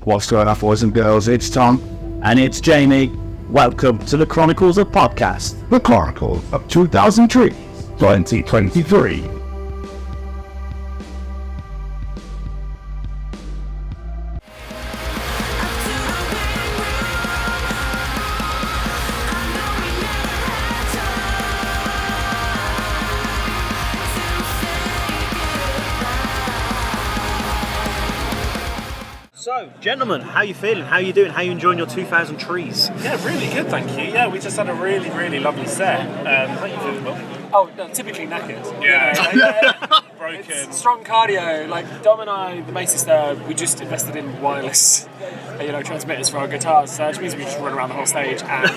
What's going on, boys and girls? It's Tom. And it's Jamie. Welcome to the Chronicles of Podcast. The Chronicles of 2003, 2023. So, gentlemen, how you feeling? How you doing? How you enjoying your 2000 trees? Yeah, really good, thank you. Yeah, we just had a really, really lovely set. How you feeling, Bob? Oh, no, typically knackered. Yeah. Broken. It's strong cardio. Like Dom and I, the bassist there, we just invested in wireless, transmitters for our guitars. So which means we just run around the whole stage, and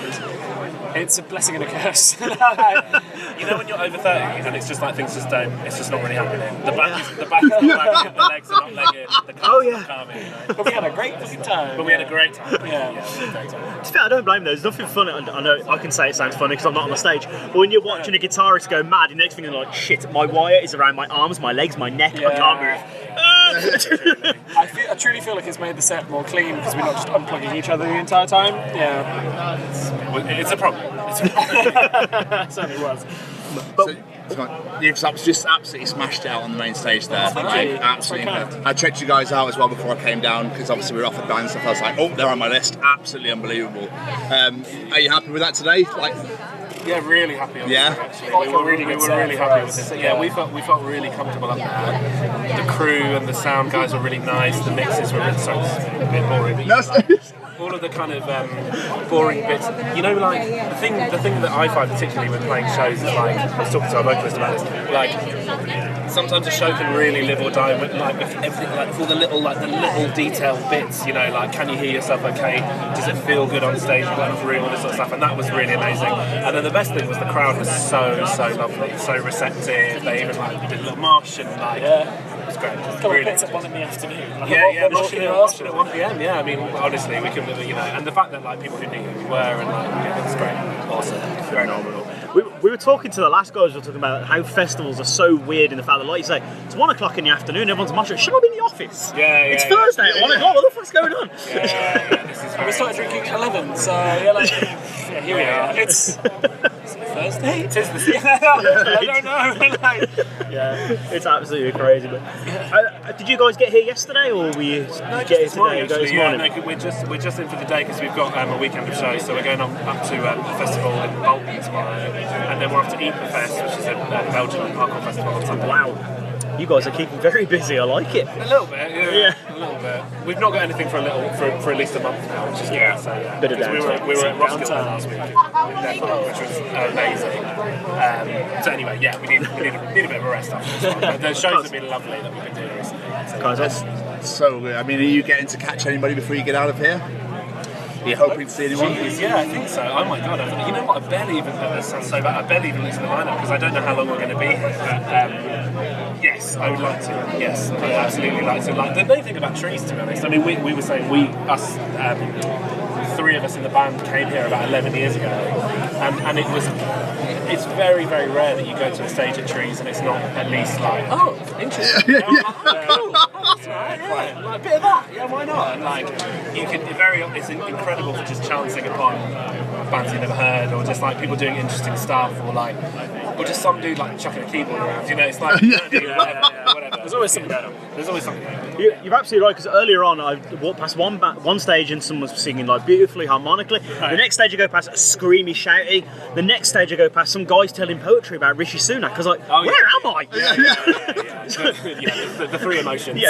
it's a blessing and a curse. You know when you're over 30 and it's just like things just don't, it's just not really happening. The back is not lagging, the legs are not legging, the calves are calming, But we had a great fucking time. We had a great time. Yeah. We had a great time. To be fair, I don't blame those. There's nothing funny. I know I can say it sounds funny because I'm not on the stage. But when you're watching a guitarist go mad, the next thing you're like, shit, my wire is around my arms, my legs, my neck, I can't move. I truly feel like it's made the set more clean because we're not just unplugging each other the entire time. Yeah. It's a problem. It certainly was. But you've just absolutely smashed it out on the main stage there. Thank you. Absolutely. I checked you guys out as well before I came down because obviously we were off the band and stuff. I was like, oh, they're on my list. Absolutely unbelievable. Are you happy with that today? Yeah, really happy with Yeah? it, actually. We were really happy with this. Yeah, we felt really comfortable up there. The crew and the sound guys were really nice. The mixes were really a bit boring. No, All of the kind of boring bits, like the thing that I find particularly when playing shows is like, I was talking to our vocalist about this, like sometimes a show can really live or die with everything, like all the little detailed bits, like can you hear yourself okay, does it feel good on stage, you've got enough room, all this sort of stuff, and that was really amazing. And then the best thing was the crowd was so lovely, so receptive. They even did a little mosh and it was great. Couple of bits at 1 in the afternoon. Moshing at 1 p.m. Yeah, I mean, honestly, we can, and the fact that people who knew who we were and it's great, awesome, phenomenal. We were talking to the last guys, we were talking about how festivals are so weird in the fact that, like you say, it's 1 o'clock in the afternoon, everyone's moshing. Should I be in the office? It's Thursday at 1 o'clock, what the fuck's going on? This is We started drinking at 11, so here we are. It's Thursday? It is the I don't know. It's absolutely crazy. But did you guys get here yesterday, or were you get here today? This morning. We're just in for the day because we've got a weekend of shows. So we're going up to a festival in Bolton tomorrow, and then we're off to Ithaca, which is a Belgian parkour festival on Sunday. Wow. You guys are keeping very busy. I like it. A little bit, yeah. A little bit. We've not got anything for at least a month now, which is good. So Bit of downtime. we were at Roskilde last week, which was amazing. So anyway, we need a bit of a rest after this one. But the shows have been lovely that we've been doing recently. that's so good. I mean, are you getting to catch anybody before you get out of here? Are you hoping to see anyone? Jeez, yeah, I think so. Oh my god, you know what? I barely even this sounds so bad. I barely even looked at the lineup because I don't know how long we're going to be here. But yes, I would like to. Yes, I would absolutely like to. Like the main thing about trees, to be honest. I mean, we were saying three of us in the band came here about 11 years ago, and it's very, very rare that you go to a stage at Trees and it's not at least like, oh, interesting. Cool. Oh, that's right. Like a bit of that. Yeah, why not? And like, it's incredible for just chancing upon bands you've never heard, or just like people doing interesting stuff, or just some dude like chucking a keyboard around. It's like, whatever. There's always something going on. There's always something going on. You're absolutely right, because earlier on I walked past one stage and someone was singing like beautifully harmonically. Right. The next stage I go past screamy, shouty. The next stage I go past some guys telling poetry about Rishi Sunak. I was like, where am I? The three emotions.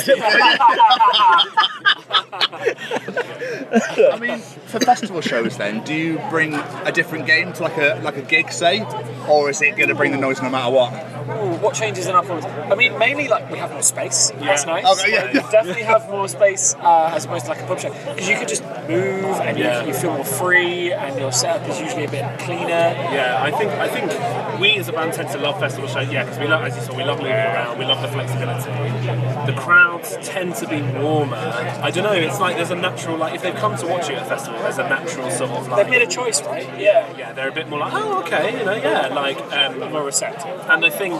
I mean, for festival shows then, do you bring a different game to like a gig, say? Or is it going to bring the noise no matter what? Ooh, what changes in our performance? I mean, mainly we have more space. Yeah. That's nice. Okay, You definitely have more space as opposed to like a pub show, because you can just move and you feel more free, and your setup is usually a bit cleaner. Yeah, I think we as a band tend to love festival shows. Yeah, because we love, as you saw, we love moving around. We love the flexibility. The crowds tend to be warmer. I don't know. It's like there's a natural if they've come to watch you at a festival, there's a natural sort of They've made a choice, right? Yeah, they're a bit more like, oh, okay, more receptive. And I think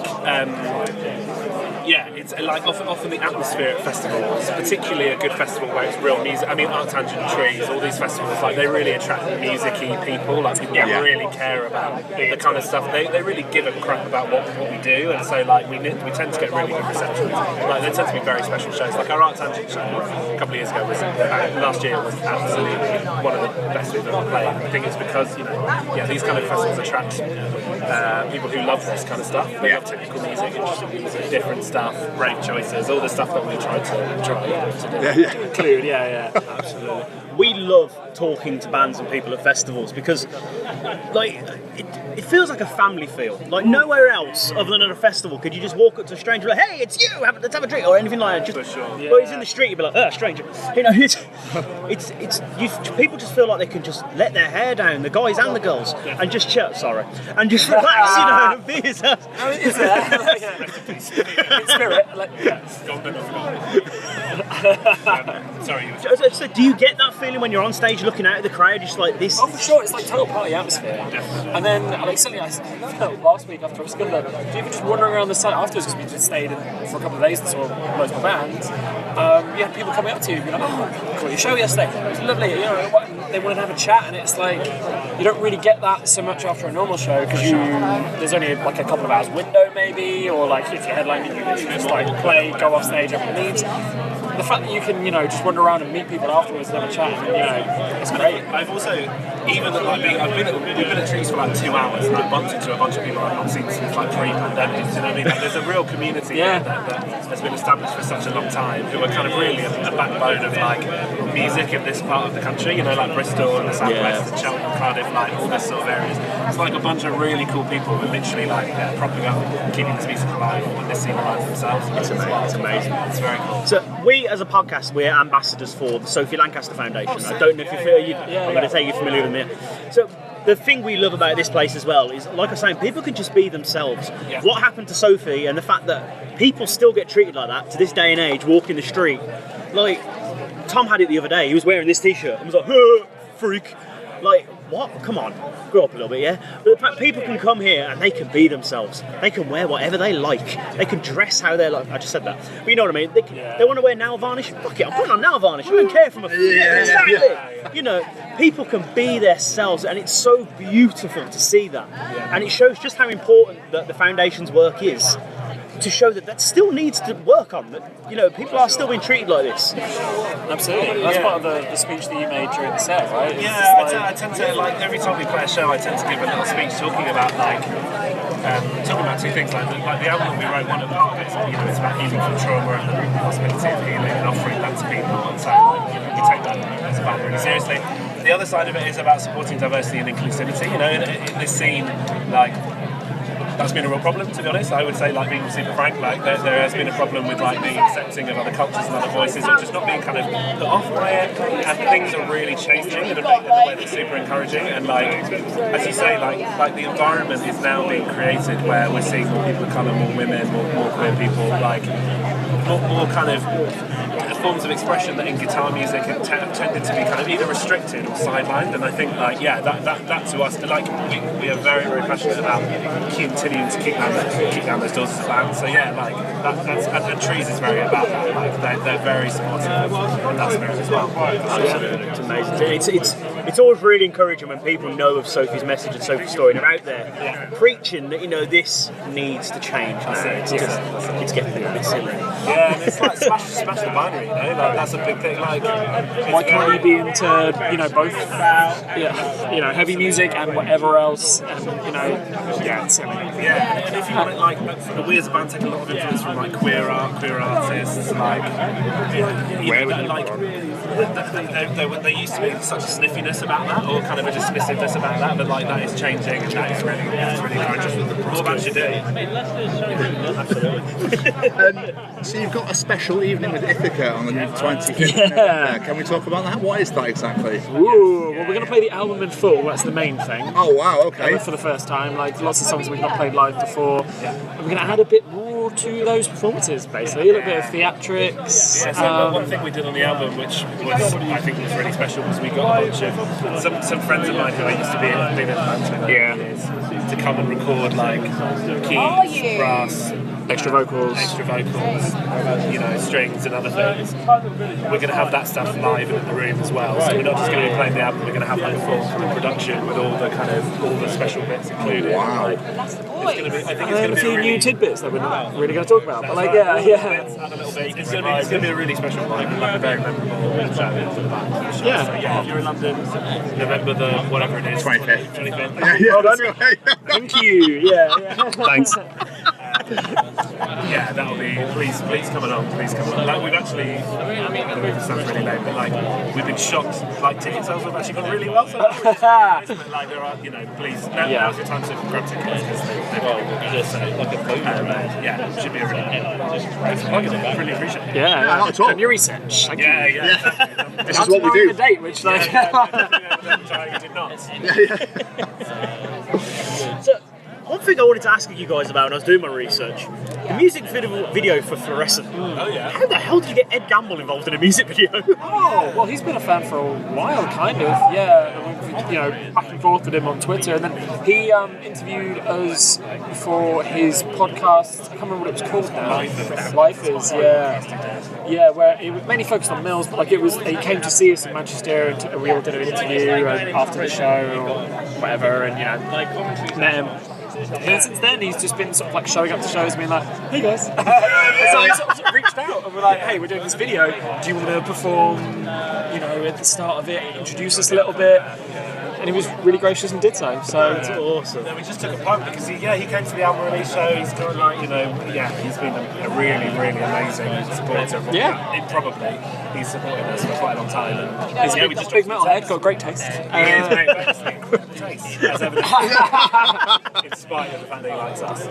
yeah, it's like often the atmosphere at festivals, particularly a good festival where it's real music. I mean, Art Tangent Trees, all these festivals, like they really attract music-y people. Like people that really care about the kind of stuff. They really give a crap about what we do, and so like we tend to get really good reception. Like they tend to be very special shows. Like our Art Tangent show a couple of years ago was last year was absolutely one of the best we've ever played. I think it's because these kind of festivals attract people who love this kind of stuff. They love technical music, interesting music, different stuff, rave choices, all the stuff that we try to do. Include, yeah. Absolutely. We love talking to bands and people at festivals because, like, it feels like a family feel. Like nowhere else other than at a festival could you just walk up to a stranger like, "Hey, it's you! Let's have a drink," or anything like that. Just, For sure. Or he's in the street, you'd be like, stranger." You know, people just feel like they can just let their hair down, the guys and the girls, and just chill. And just relax, and be yourself. How is that? In spirit, like, Sorry. So do you get that feeling when you're on stage looking out at the crowd, just like this? Oh, for sure, it's like total party atmosphere. And then, like, suddenly I last week after I was good, even just wandering around the site afterwards, because we just stayed for a couple of days and saw loads of bands. You had people coming up to you, being like, "Oh, cool, your show yesterday, it was lovely." You know, they wanted to have a chat, and it's like you don't really get that so much after a normal show because there's only like a couple of hours window maybe, or like if you're headlining, you literally just like play, go off stage, everyone leaves. The fact that you can, just wander around and meet people afterwards and have a chat, it's great. I've also, even like we've been at Trees for like 2 hours, and I've bumped into a bunch of people I've not seen since like pre-pandemic. You know what I mean? Like, there's a real community here that has been established for such a long time, who are kind of really a backbone of like music in this part of the country. You know, like Bristol and the Southwest, and Cheltenham, Cardiff, like all this sort of areas. It's like a bunch of really cool people who are literally like propping up, keeping this music alive, and this scene alive themselves. It's amazing. It's very cool. So we, as a podcast, we're ambassadors for the Sophie Lancaster Foundation. I don't know if I'm going to say you're familiar with them. So the thing we love about this place as well is, like I was saying, people can just be themselves. Yeah. What happened to Sophie and the fact that people still get treated like that to this day and age, walking the street. Like, Tom had it the other day. He was wearing this t-shirt and was like, "Freak." Like, what? Come on, grow up a little bit, yeah? But the fact people can come here and they can be themselves. They can wear whatever they like. They can dress how they like. I just said that. But you know what I mean? They want to wear nail varnish? Fuck it, I'm putting on nail varnish. I don't care from a... Exactly. People can be themselves, and it's so beautiful to see that. And it shows just how important that the Foundation's work is, to show that still needs to work on. That people are still being treated like this. Absolutely. That's part of the speech that you made during the set, right? Yeah, I tend to, like, every time we play a show, I tend to give a little speech talking about two things. Like the album that we wrote, one of the part of it is, it's about healing from trauma and the possibility of healing and offering that to people. And so, we take that as a band really seriously. The other side of it is about supporting diversity and inclusivity. In this scene, like, that's been a real problem, to be honest. I would say, like, being super frank, like there has been a problem with like being accepting of other cultures and other voices, or just not being kind of put off by it. And things are really changing in a way that's super encouraging. And like, as you say, like the environment is now being created where we're seeing more people of colour, more women, more queer people, like more kind of forms of expression that in guitar music have tended to be kind of either restricted or sidelined. And I think, like, that to us, like, we are very, very passionate about continuing to kick down those doors as a band. So yeah, like and Trees is very about that. Like they're very supportive of that spirit as well. Absolutely, it's amazing. It's always really encouraging when people know of Sophie's message and Sophie's story, and they're out there preaching that this needs to change. It's getting a bit silly. Yeah, and it's like smash the binary. Like, that's a big thing. Like, why can't you be into both heavy music and whatever else? And it's silly. Yeah, and if you want it, like, we as a band take a lot of influence from like queer artists, like there used to be such a sniffiness about that, or kind of a dismissiveness about that, but like that is changing, and that is really encouraging. More about you do. Absolutely. So you've got a special evening with Ithaca on the 25th. Yeah. Can we talk about that? What is that exactly? Ooh, well, we're going to play the album in full. That's the main thing. Oh wow, okay. For the first time, like lots of songs we've not played live before. And we're going to add a bit more to those performances, basically. A little bit of theatrics. Yeah, so one thing we did on the album, which I think was really special, was we got a bunch of some friends of mine who I used to be in the band with for years, to come and record like keys, brass, extra vocals, you know, strings and other things. We're going to have that stuff live in the room as well. So we're not just going to be playing the album. We're going to have like a full kind of production with all the special bits included. Wow. Like, it's going to be. I think it's going to a be few really new tidbits that we're not really going to talk about. But like, yeah. It's going to be a really special vibe and like a very memorable show for the band. Yeah. So yeah, if you're in London, November the whatever it is, 25th. 25th. Yeah, that's right. Thank you. Yeah. Thanks. Yeah, that'll be. Please come along. Please come along. Like we've actually, I know this sounds really lame, but like we've been shocked. Like ticket sales have actually gone really well. So like there are, you know, please now's the time to grab tickets because yeah, it should be a really appreciate it. Yeah. Not at all. Done your research. Thank you. Yeah. This is what we do. The date, which like. You did not. So, one thing I wanted to ask you guys about when I was doing my research, the music video for Fluorescent. Oh yeah. How the hell did you get Ed Gambon involved in a music video? Oh, well, he's been a fan for a while, kind of. Yeah, you know, back and forth with him on Twitter, and then he interviewed us for his podcast. I can't remember what it was called now. Life is, yeah, where it was mainly focused on Mills, but like he came to see us in Manchester, and we all did an interview after the show or whatever, and you know, met him. And then since then, he's just been sort of like showing up to shows and being like, hey guys. So he sort of reached out and we're like, hey, we're doing this video. Do you want to perform, you know, at the start of it, introduce us a little bit? And he was really gracious and did so. So That's awesome. We just took a punt because he came to the album release show. He's kind of like, you know, he's been a really, really amazing supporter. Probably he's supported us for quite a long time. And he's a big metalhead, got great taste. Taste, as evident. In spite of the fact that he likes us.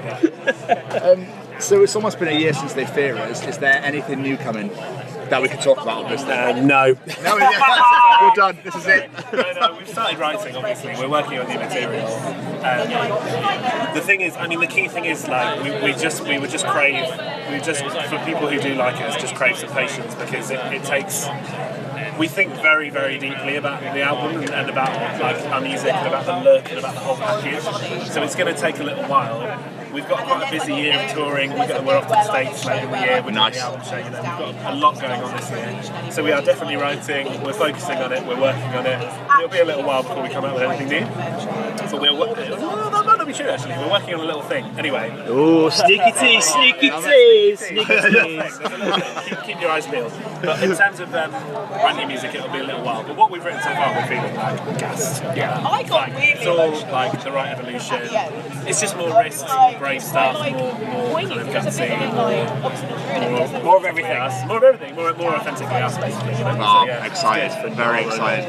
Yeah. So it's almost been a year since they fear us. Is there anything new coming that we can talk about on this thing? No. No, we're done. This is it. No, we've started writing, obviously. We're working on new material. The thing is, I mean, the key thing is, like, for people who do like us, just crave some patience because it takes. We think very, very deeply about the album and about like our music and about the look and about the whole package. So it's going to take a little while. We've got quite a busy year of touring. We're off to the States later in the year. We're doing the album show. You know, we've got a lot going on this year. So we are definitely writing. We're focusing on it. We're working on it. It'll be a little while before we come out with anything new. So that might not be true actually. We're working on a little thing. Anyway. Oh, sneaky tease. Keep your eyes peeled. But in terms of brand new music, it'll be a little while. But what we've written so far, we're feeling like gassed. Yeah. It's all like the right evolution. It's just more risks, more brave stuff, more kind of gutsy, more of everything. More authentically us, basically. You know? Oh, excited. Very excited.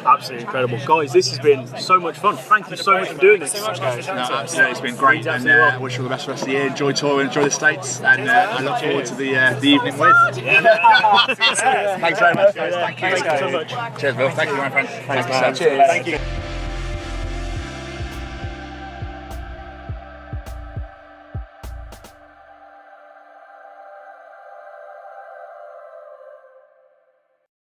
Absolutely incredible. Guys, this has been so much fun. Thank you so much for doing this. No, absolutely. It's been great, and I wish you all the best for the rest of the year. Enjoy touring, enjoy the States, and I look forward to the evening with. Thanks very much, guys. Thank you. Thank you so much. Cheers, Bill. Thank you, my friend. Thanks, man. Cheers. Thank you.